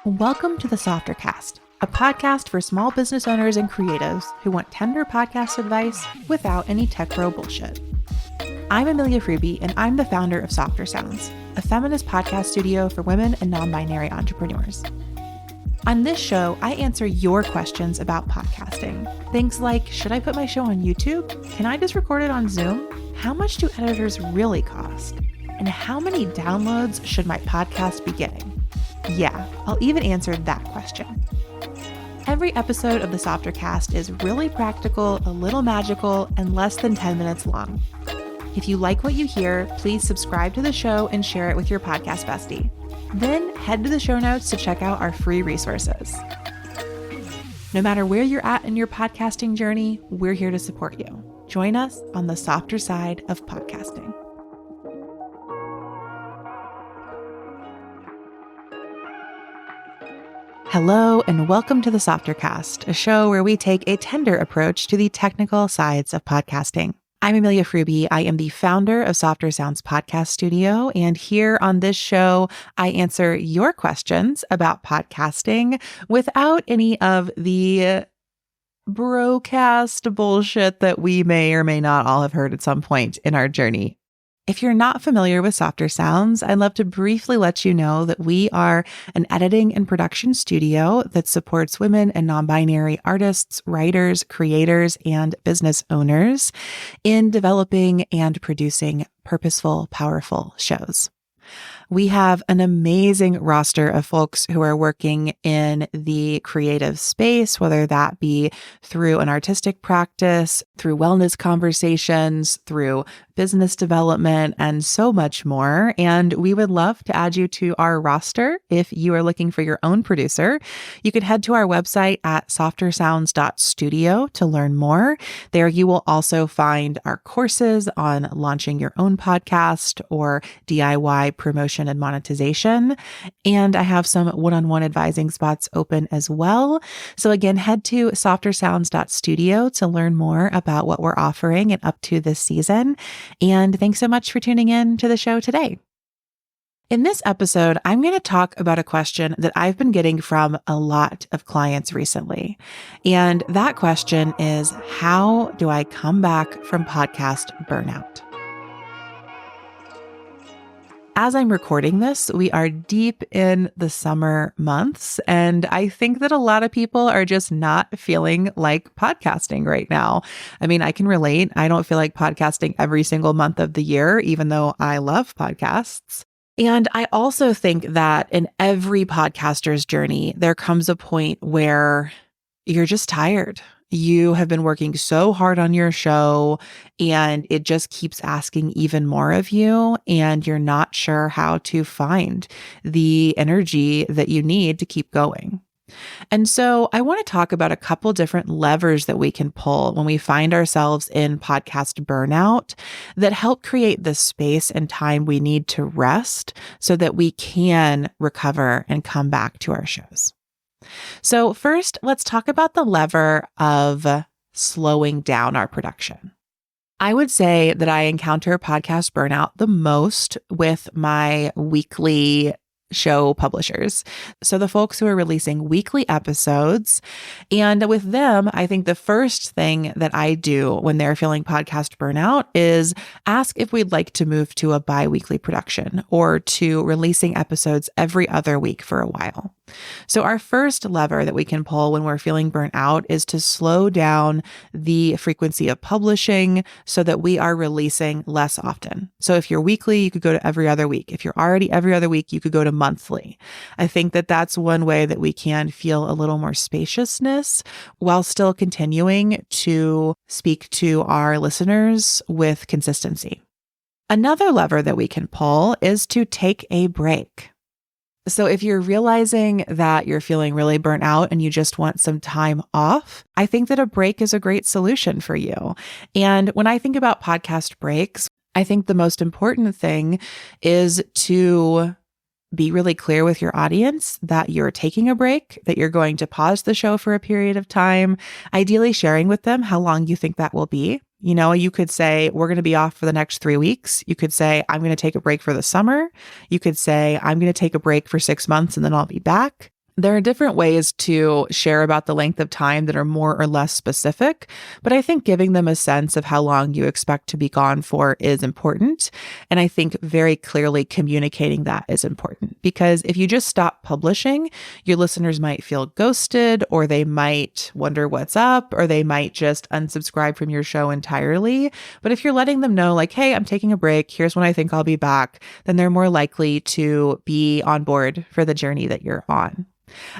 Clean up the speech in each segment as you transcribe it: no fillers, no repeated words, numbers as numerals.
Welcome to the Softer Cast, a podcast for small business owners and creatives who want tender podcast advice without any tech bro bullshit. I'm Amelia Fruby, and I'm the founder of Softer Sounds, a feminist podcast studio for women and non-binary entrepreneurs. On this show, I answer your questions about podcasting. Things like, should I put my show on YouTube? Can I just record it on Zoom? How much do editors really cost? And how many downloads should my podcast be getting? Yeah, I'll even answer that question. Every episode of the Softer Cast is really practical, a little magical, and less than 10 minutes long. If you like what you hear, please subscribe to the show and share it with your podcast bestie. Then head to the show notes to check out our free resources. No matter where you're at in your podcasting journey, we're here to support you. Join us on the softer side of podcasting. Hello, and welcome to the Softer Cast, a show where we take a tender approach to the technical sides of podcasting. I'm Amelia Fruby. I am the founder of Softer Sounds Podcast Studio, and here on this show, I answer your questions about podcasting without any of the broadcast bullshit that we may or may not all have heard at some point in our journey. If you're not familiar with Softer Sounds, I'd love to briefly let you know that we are an editing and production studio that supports women and non-binary artists, writers, creators, and business owners in developing and producing purposeful, powerful shows. We have an amazing roster of folks who are working in the creative space, whether that be through an artistic practice, through wellness conversations, through business development, and so much more. And we would love to add you to our roster. If you are looking for your own producer, you can head to our website at softersounds.studio to learn more. There you will also find our courses on launching your own podcast or DIY promotion and monetization. And I have some one-on-one advising spots open as well. So again, head to softersounds.studio to learn more about what we're offering and up to this season. And thanks so much for tuning in to the show today. In this episode, I'm going to talk about a question that I've been getting from a lot of clients recently. And that question is, how do I come back from podcast burnout? As I'm recording this, we are deep in the summer months, and I think that a lot of people are just not feeling like podcasting right now. I mean, I can relate. I don't feel like podcasting every single month of the year, even though I love podcasts. And I also think that in every podcaster's journey, there comes a point where you're just tired. You have been working so hard on your show and it just keeps asking even more of you, and you're not sure how to find the energy that you need to keep going. And so I want to talk about a couple different levers that we can pull when we find ourselves in podcast burnout that help create the space and time we need to rest so that we can recover and come back to our shows. So first, let's talk about the lever of slowing down our production. I would say that I encounter podcast burnout the most with my weekly show publishers. So the folks who are releasing weekly episodes. And with them, I think the first thing that I do when they're feeling podcast burnout is ask if we'd like to move to a bi-weekly production or to releasing episodes every other week for a while. So our first lever that we can pull when we're feeling burnt out is to slow down the frequency of publishing so that we are releasing less often. So if you're weekly, you could go to every other week. If you're already every other week, you could go to monthly. I think that that's one way that we can feel a little more spaciousness while still continuing to speak to our listeners with consistency. Another lever that we can pull is to take a break. So if you're realizing that you're feeling really burnt out and you just want some time off, I think that a break is a great solution for you. And when I think about podcast breaks, I think the most important thing is to be really clear with your audience that you're taking a break, that you're going to pause the show for a period of time, ideally sharing with them how long you think that will be. You know, you could say, we're going to be off for the next 3 weeks. You could say, I'm going to take a break for the summer. You could say, I'm going to take a break for 6 months and then I'll be back. There are different ways to share about the length of time that are more or less specific, but I think giving them a sense of how long you expect to be gone for is important. And I think very clearly communicating that is important, because if you just stop publishing, your listeners might feel ghosted, or they might wonder what's up, or they might just unsubscribe from your show entirely. But if you're letting them know, like, hey, I'm taking a break, here's when I think I'll be back, then they're more likely to be on board for the journey that you're on.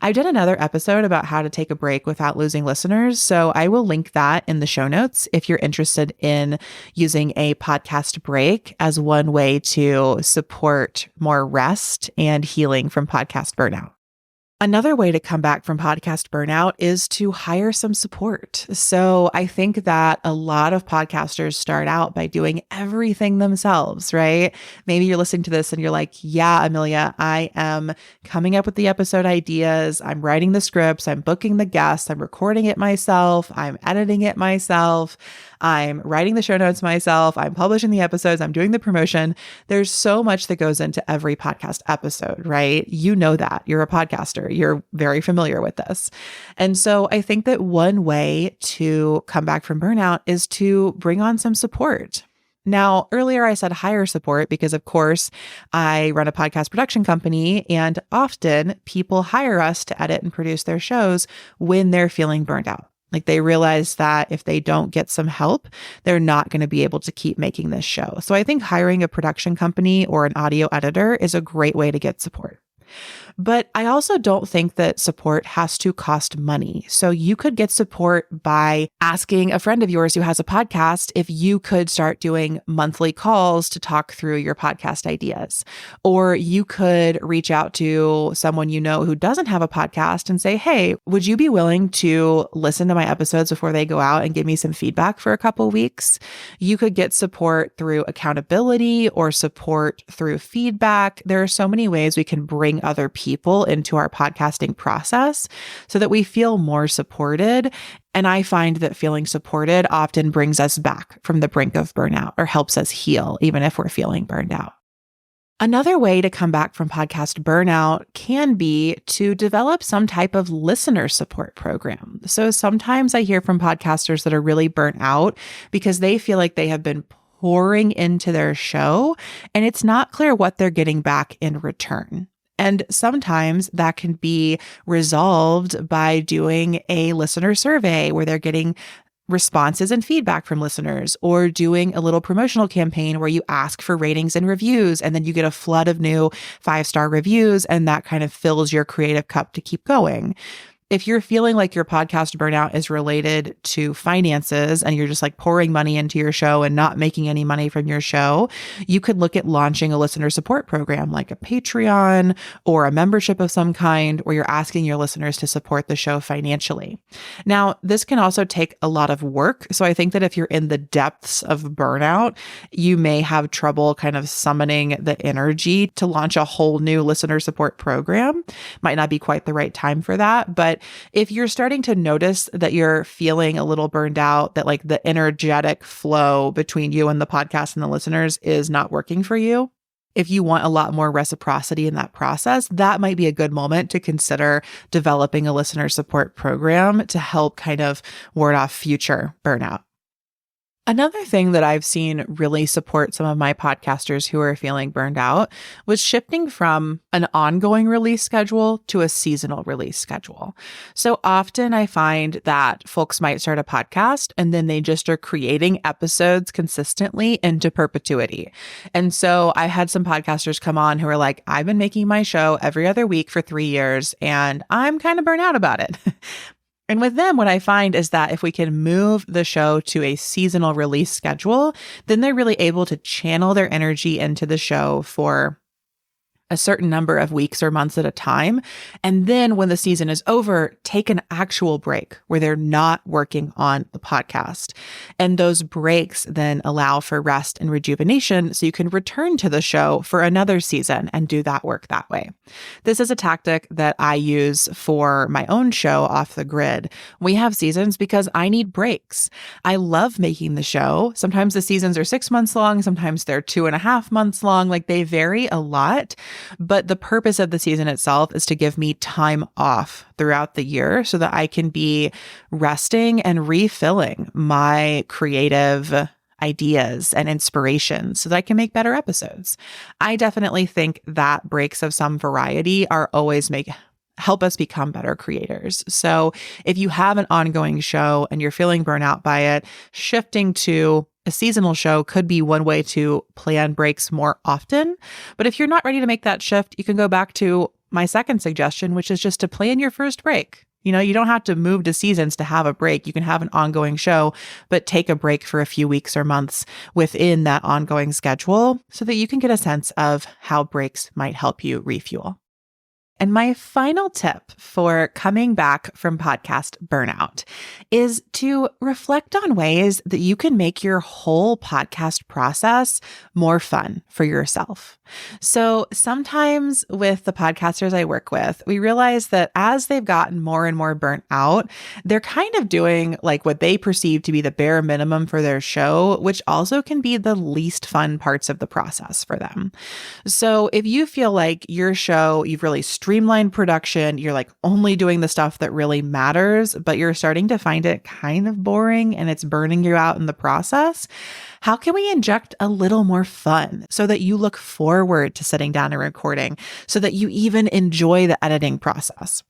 I did another episode about how to take a break without losing listeners, so I will link that in the show notes if you're interested in using a podcast break as one way to support more rest and healing from podcast burnout. Another way to come back from podcast burnout is to hire some support. So I think that a lot of podcasters start out by doing everything themselves, right? Maybe you're listening to this and you're like, yeah, Amelia, I am coming up with the episode ideas. I'm writing the scripts. I'm booking the guests. I'm recording it myself. I'm editing it myself. I'm writing the show notes myself. I'm publishing the episodes. I'm doing the promotion. There's so much that goes into every podcast episode, right? You know that. You're a podcaster. You're very familiar with this. And so I think that one way to come back from burnout is to bring on some support. Now, earlier I said hire support because, of course, I run a podcast production company, and often people hire us to edit and produce their shows when they're feeling burned out. Like, they realize that if they don't get some help, they're not going to be able to keep making this show. So I think hiring a production company or an audio editor is a great way to get support. But I also don't think that support has to cost money. So you could get support by asking a friend of yours who has a podcast if you could start doing monthly calls to talk through your podcast ideas. Or you could reach out to someone you know who doesn't have a podcast and say, hey, would you be willing to listen to my episodes before they go out and give me some feedback for a couple of weeks? You could get support through accountability or support through feedback. There are so many ways we can bring other people into our podcasting process so that we feel more supported. And I find that feeling supported often brings us back from the brink of burnout or helps us heal, even if we're feeling burned out. Another way to come back from podcast burnout can be to develop some type of listener support program. So sometimes I hear from podcasters that are really burnt out because they feel like they have been pouring into their show and it's not clear what they're getting back in return. And sometimes that can be resolved by doing a listener survey where they're getting responses and feedback from listeners, or doing a little promotional campaign where you ask for ratings and reviews, and then you get a flood of new 5-star reviews, and that kind of fills your creative cup to keep going. If you're feeling like your podcast burnout is related to finances and you're just like pouring money into your show and not making any money from your show, you could look at launching a listener support program like a Patreon or a membership of some kind where you're asking your listeners to support the show financially. Now, this can also take a lot of work. So I think that if you're in the depths of burnout, you may have trouble kind of summoning the energy to launch a whole new listener support program. Might not be quite the right time for that, but if you're starting to notice that you're feeling a little burned out, that like the energetic flow between you and the podcast and the listeners is not working for you, if you want a lot more reciprocity in that process, that might be a good moment to consider developing a listener support program to help kind of ward off future burnout. Another thing that I've seen really support some of my podcasters who are feeling burned out was shifting from an ongoing release schedule to a seasonal release schedule. So often I find that folks might start a podcast and then they just are creating episodes consistently into perpetuity. And so I had some podcasters come on who are like, I've been making my show every other week for 3 years and I'm kind of burnt out about it. And with them, what I find is that if we can move the show to a seasonal release schedule, then they're really able to channel their energy into the show for a certain number of weeks or months at a time. And then when the season is over, take an actual break where they're not working on the podcast. And those breaks then allow for rest and rejuvenation so you can return to the show for another season and do that work that way. This is a tactic that I use for my own show, Off the Grid. We have seasons because I need breaks. I love making the show. Sometimes the seasons are 6 months long. Sometimes they're 2.5 months long. Like, they vary a lot. But the purpose of the season itself is to give me time off throughout the year so that I can be resting and refilling my creative ideas and inspiration so that I can make better episodes. I definitely think that breaks of some variety are always help us become better creators. So if you have an ongoing show and you're feeling burnout by it, shifting to a seasonal show could be one way to plan breaks more often. But if you're not ready to make that shift, you can go back to my second suggestion, which is just to plan your first break. You don't have to move to seasons to have a break. You can have an ongoing show, but take a break for a few weeks or months within that ongoing schedule so that you can get a sense of how breaks might help you refuel. And my final tip for coming back from podcast burnout is to reflect on ways that you can make your whole podcast process more fun for yourself. So sometimes with the podcasters I work with, we realize that as they've gotten more and more burnt out, they're kind of doing like what they perceive to be the bare minimum for their show, which also can be the least fun parts of the process for them. So if you feel like your show, you've really streamlined production, you're like only doing the stuff that really matters, but you're starting to find it kind of boring and it's burning you out in the process, how can we inject a little more fun so that you look forward to sitting down and recording, so that you even enjoy the editing process?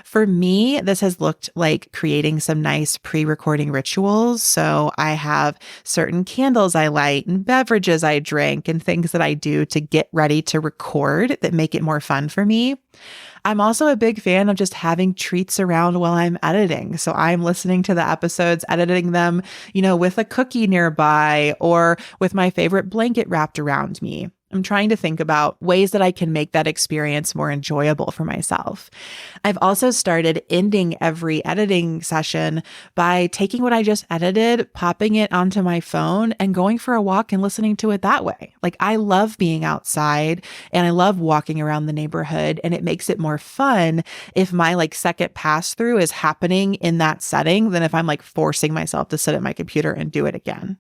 For me, this has looked like creating some nice pre-recording rituals. So I have certain candles I light and beverages I drink and things that I do to get ready to record that make it more fun for me. I'm also a big fan of just having treats around while I'm editing. So I'm listening to the episodes, editing them, with a cookie nearby or with my favorite blanket wrapped around me. I'm trying to think about ways that I can make that experience more enjoyable for myself. I've also started ending every editing session by taking what I just edited, popping it onto my phone and going for a walk and listening to it that way. Like I love being outside and I love walking around the neighborhood, and it makes it more fun if my second pass through is happening in that setting than if I'm forcing myself to sit at my computer and do it again.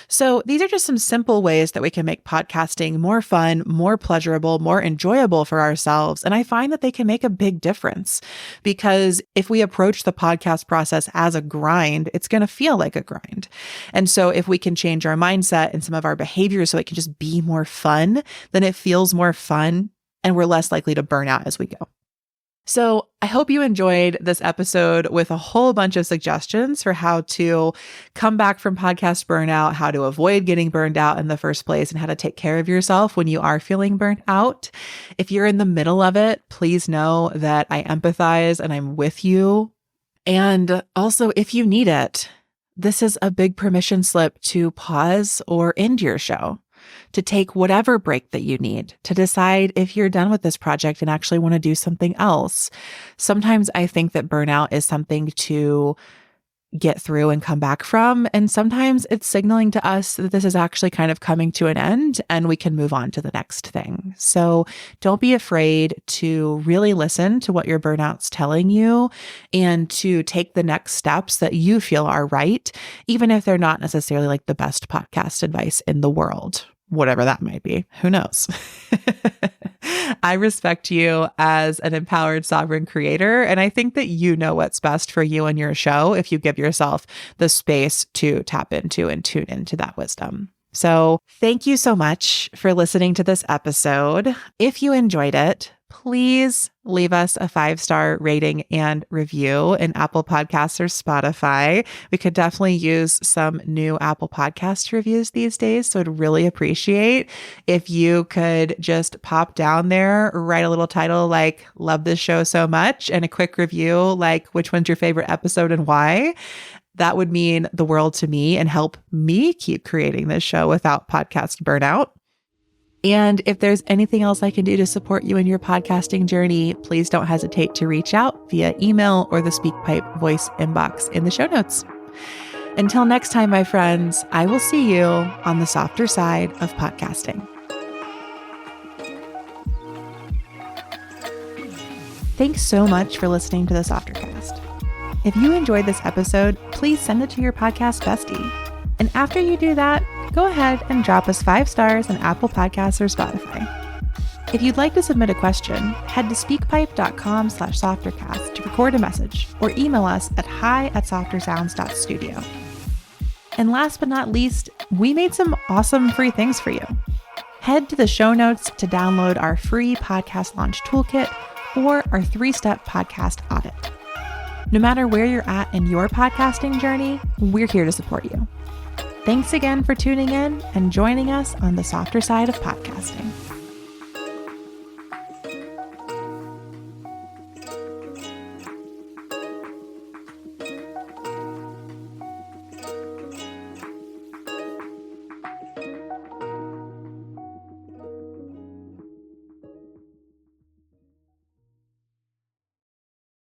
So these are just some simple ways that we can make podcasting more fun, more pleasurable, more enjoyable for ourselves. And I find that they can make a big difference, because if we approach the podcast process as a grind, it's going to feel like a grind. And so if we can change our mindset and some of our behaviors so it can just be more fun, then it feels more fun and we're less likely to burn out as we go. So I hope you enjoyed this episode with a whole bunch of suggestions for how to come back from podcast burnout, how to avoid getting burned out in the first place, and how to take care of yourself when you are feeling burnt out. If you're in the middle of it, please know that I empathize and I'm with you. And also, if you need it, this is a big permission slip to pause or end your show, to take whatever break that you need, to decide if you're done with this project and actually want to do something else. Sometimes I think that burnout is something to get through and come back from. And sometimes it's signaling to us that this is actually kind of coming to an end and we can move on to the next thing. So don't be afraid to really listen to what your burnout's telling you and to take the next steps that you feel are right, even if they're not necessarily the best podcast advice in the world. Whatever that might be. Who knows? I respect you as an empowered sovereign creator, and I think that you know what's best for you and your show if you give yourself the space to tap into and tune into that wisdom. So thank you so much for listening to this episode. If you enjoyed it, please leave us a 5-star rating and review in Apple Podcasts or Spotify. We could definitely use some new Apple Podcast reviews these days. So I'd really appreciate if you could just pop down there, write a little title like "Love this show so much" and a quick review like "Which one's your favorite episode and why?" That would mean the world to me and help me keep creating this show without podcast burnout. And if there's anything else I can do to support you in your podcasting journey, please don't hesitate to reach out via email or the SpeakPipe voice inbox in the show notes. Until next time, my friends, I will see you on the softer side of podcasting. Thanks so much for listening to the Softercast. If you enjoyed this episode, please send it to your podcast bestie. And after you do that, go ahead and drop us 5 stars on Apple Podcasts or Spotify. If you'd like to submit a question, head to speakpipe.com/softercast to record a message or email us at hi@softersounds.studio. And last but not least, we made some awesome free things for you. Head to the show notes to download our free podcast launch toolkit or our 3-step podcast audit. No matter where you're at in your podcasting journey, we're here to support you. Thanks again for tuning in and joining us on the softer side of podcasting.